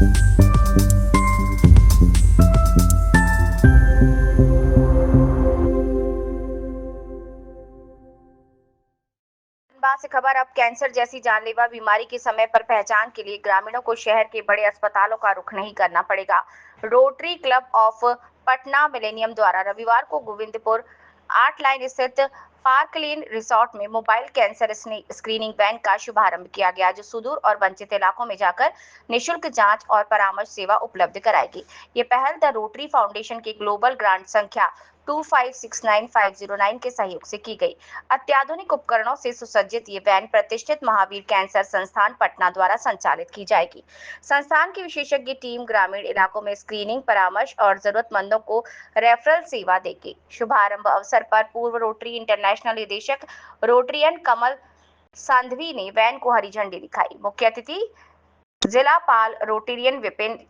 से खबर अब कैंसर जैसी जानलेवा बीमारी की समय पर पहचान के लिए ग्रामीणों को शहर के बड़े अस्पतालों का रुख नहीं करना पड़ेगा। Rotary club of Patna millennium द्वारा रविवार को गोविंदपुर 8 लाइन स्थित पार्कलेन रिसोर्ट में मोबाइल कैंसर स्क्रीनिंग वैन का शुभारंभ किया गया, जो सुदूर और वंचित इलाकों में जाकर निःशुल्क जांच और परामर्श सेवा उपलब्ध कराएगी। ये पहल द रोटरी फाउंडेशन के ग्लोबल ग्रांट संख्या 2569509 के सहयोग से की गई। अत्याधुनिक उपकरणों से सुसज्जित ये वैन प्रतिष्ठित महावीर कैंसर संस्थान पटना द्वारा संचालित की जाएगी। संस्थान की विशेषज्ञ टीम ग्रामीण इलाकों में स्क्रीनिंग, परामर्श और जरूरतमंदों को रेफरल सेवा देगी। शुभारंभ अवसर पर पूर्व रोटरी इंटरनेशनल निदेशक रोटरियन कमल सांधवी ने वैन को हरी झंडी दिखाई। मुख्य अतिथि जिला पाल रोटेरियन विपिन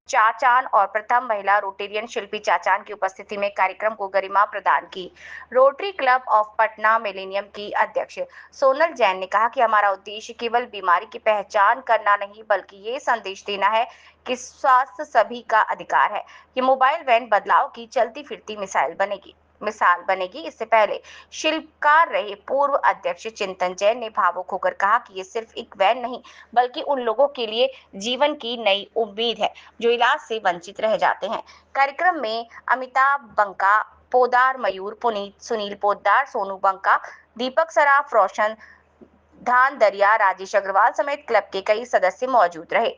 चाचान और प्रथम महिला रोटेरियन शिल्पी चाचान की उपस्थिति में कार्यक्रम को गरिमा प्रदान की। Rotary club of Patna millennium की अध्यक्ष सोनल जैन ने कहा कि हमारा उद्देश्य केवल बीमारी की पहचान करना नहीं, बल्कि ये संदेश देना है कि स्वास्थ्य सभी का अधिकार है। ये मोबाइल वैन बदलाव की चलती फिरती मिसाल बनेगी। इससे पहले शिल्पकार रहे पूर्व अध्यक्ष चिंतन जैन ने भावुक होकर कहा कि ये सिर्फ एक वैन नहीं, बल्कि उन लोगों के लिए जीवन की नई उम्मीद है जो इलाज से वंचित रह जाते हैं। कार्यक्रम में अमिताभ बंका, पोदार मयूर, पुनीत, सुनील पोदार, सोनू बंका, दीपक सराफ, रोशन धान दरिया, राजेश अग्रवाल समेत क्लब के कई सदस्य मौजूद रहे।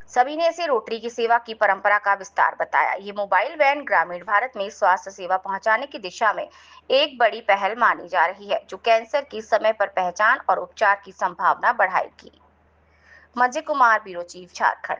सभी ने इसे रोटरी की सेवा की परंपरा का विस्तार बताया। ये मोबाइल वैन ग्रामीण भारत में स्वास्थ्य सेवा पहुंचाने की दिशा में एक बड़ी पहल मानी जा रही है, जो कैंसर की समय पर पहचान और उपचार की संभावना बढ़ाएगी। मजे कुमार, ब्यूरो चीफ, झारखंड।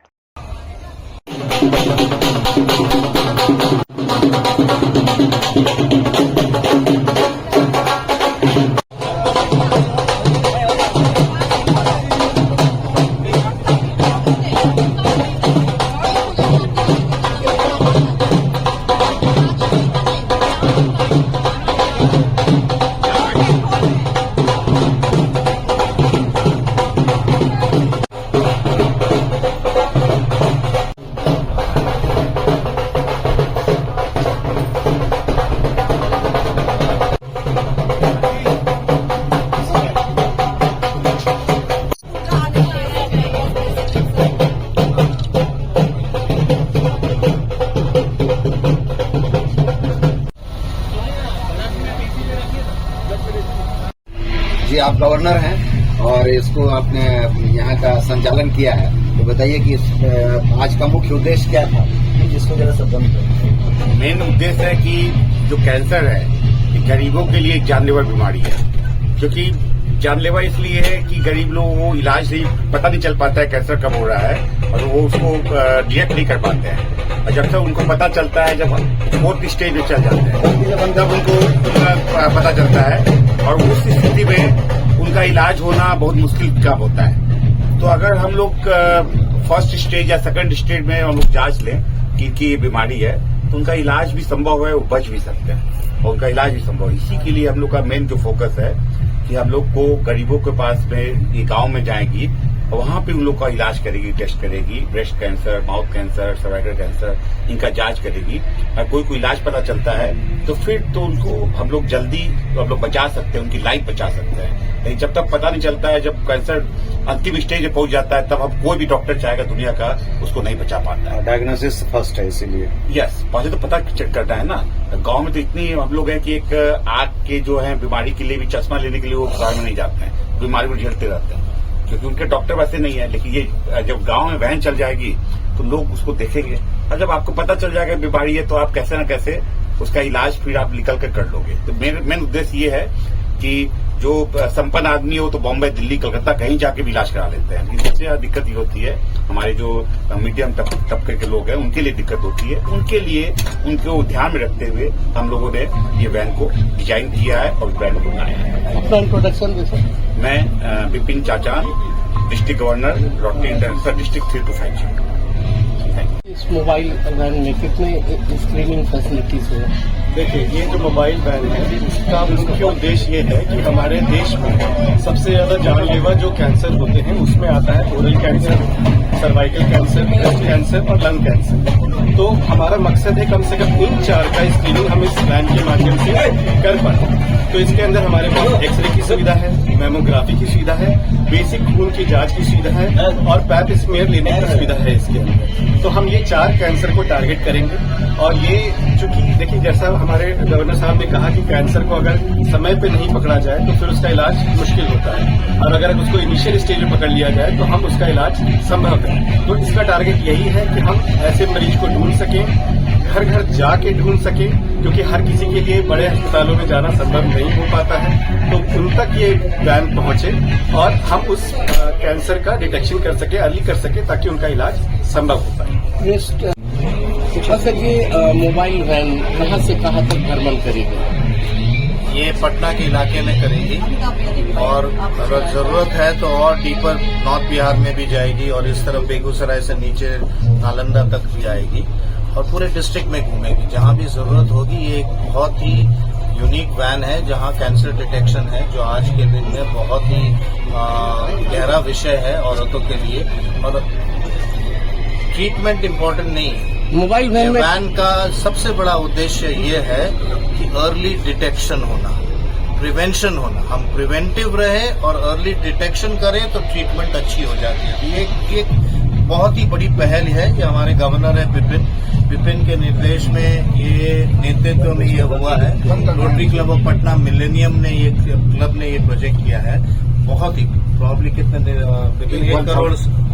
जी, आप गवर्नर हैं और इसको आपने यहाँ का संचालन किया है, तो बताइए कि आज का मुख्य उद्देश्य क्या था, जिसको जरा सा बंद करें। मेन उद्देश्य है कि जो कैंसर है ये गरीबों के लिए एक जानलेवा बीमारी है, क्योंकि जानलेवा इसलिए है कि गरीब लोगों को इलाज से पता नहीं चल पाता है कैंसर कब हो रहा है, और वो उसको डिटेक्ट नहीं कर पाते हैं। और जब तक उनको पता चलता है, जब 4th स्टेज में चल जाते हैं, तब उनको पता चलता है, और उस स्थिति में उनका इलाज होना बहुत मुश्किल काम होता है। तो अगर हम लोग 1st स्टेज या 2nd स्टेज में हम लोग जांच लें कि इनकी ये बीमारी है, तो उनका इलाज भी संभव है, वो बच भी सकते हैं और उनका इलाज भी संभव है। इसी के लिए हम लोग का मेन जो फोकस है कि हम लोग को गरीबों के पास में ये गांव में जाएगी और वहां पे उन लोग का इलाज करेगी, टेस्ट करेगी, breast cancer, mouth cancer, cervical cancer, इनका जांच करेगी। और कोई इलाज पता चलता है तो फिर तो उनको हम लोग जल्दी बचा सकते हैं, उनकी लाइफ बचा सकते हैं। लेकिन जब तक पता नहीं चलता है, जब कैंसर अंतिम स्टेज में पहुंच जाता है, तब हम कोई भी डॉक्टर चाहेगा दुनिया का उसको नहीं बचा पाता है। डायग्नोसिस फर्स्ट है, इसीलिए यस, पहले तो पता चेक करना है ना। गांव में तो इतनी हम लोग हैं कि एक आंख के जो है बीमारी के लिए भी चश्मा लेने के लिए वो गाँव में नहीं जाते हैं, बीमारी को झेलते रहते हैं, क्योंकि उनके डॉक्टर वैसे नहीं है। लेकिन ये जब गांव में वैन चल जाएगी तो लोग उसको देखेंगे, और जब आपको पता चल जाएगा बीमारी है, तो आप कैसे न कैसे उसका इलाज फिर आप निकल कर लोगे। तो मेन उद्देश्य ये है कि जो संपन्न आदमी हो तो बॉम्बे, दिल्ली, कलकत्ता कहीं जाके भी इलाज करा लेते हैं। लेकिन सबसे ज्यादा दिक्कत ये होती है हमारे जो मीडियम तबके के लोग हैं, उनके लिए दिक्कत होती है। उनके लिए उनको ध्यान में रखते हुए हम लोगों ने ये वैन को डिजाइन किया है और वैन को बनाया है। अपना इंट्रोडक्शन। मैं Vipin Chachan, district governor, Rotary International district 325। इस मोबाइल वैन में कितने स्क्रीनिंग फैसिलिटीज है? देखिए, ये जो मोबाइल वैन है इसका मुख्य उद्देश्य ये है कि हमारे देश में सबसे ज्यादा जानलेवा जो कैंसर होते हैं उसमें आता है oral cancer, cervical cancer, breast cancer और लंग कैंसर। तो हमारा मकसद है कम से कम इन 4 का स्क्रीनिंग हम इस वैन के माध्यम से कर पाए। तो इसके अंदर हमारे पास एक्सरे की सुविधा है, मेमोग्राफी की सुविधा है, बेसिक खून की जांच की सुविधा है और पैप स्मीयर लेने की सुविधा है इसके अंदर। तो हम ये 4 कैंसर को टारगेट करेंगे। और ये चूंकि देखिए, जैसा हमारे गवर्नर साहब ने कहा कि कैंसर को अगर समय पे नहीं पकड़ा जाए तो फिर उसका इलाज मुश्किल होता है, और अगर उसको इनिशियल स्टेज में पकड़ लिया जाए तो हम उसका इलाज संभव है। तो इसका टारगेट यही है कि हम ऐसे मरीज को ढूंढ सकें, घर घर जाके ढूंढ सकें, क्योंकि हर किसी के लिए बड़े अस्पतालों में जाना संभव नहीं हो पाता है। तो उन तक ये वैन पहुंचे और हम उस कैंसर का डिटेक्शन कर सके, अर्ली कर सके, ताकि उनका इलाज संभव हो पाए। सर, ये मोबाइल वैन कहाँ से कहाँ तक भ्रमण करेगी? ये पटना के इलाके में करेंगी और अगर जरूरत है तो और डीपर नॉर्थ बिहार में भी जाएगी और इस तरफ बेगूसराय से नीचे नालंदा तक भी जाएगी और पूरे डिस्ट्रिक्ट में घूमेगी जहां भी जरूरत होगी। ये एक बहुत ही यूनिक वैन है जहां कैंसर डिटेक्शन है, जो आज के दिन में बहुत ही गहरा विषय है औरतों के लिए। और ट्रीटमेंट इम्पोर्टेंट नहीं है। मोबाइल वैन का सबसे बड़ा उद्देश्य ये है कि अर्ली डिटेक्शन होना, प्रिवेंशन होना। हम प्रिवेंटिव रहे और अर्ली डिटेक्शन करें तो ट्रीटमेंट अच्छी हो जाती है। ये बहुत ही बड़ी पहल है कि हमारे गवर्नर है विपिन के निर्देश में, ये नेतृत्व में ये हुआ है। Rotary club of Patna millennium ने ये क्लब ने ये प्रोजेक्ट किया है। बहुत ही प्रॉब्ली कितने 1 करोड़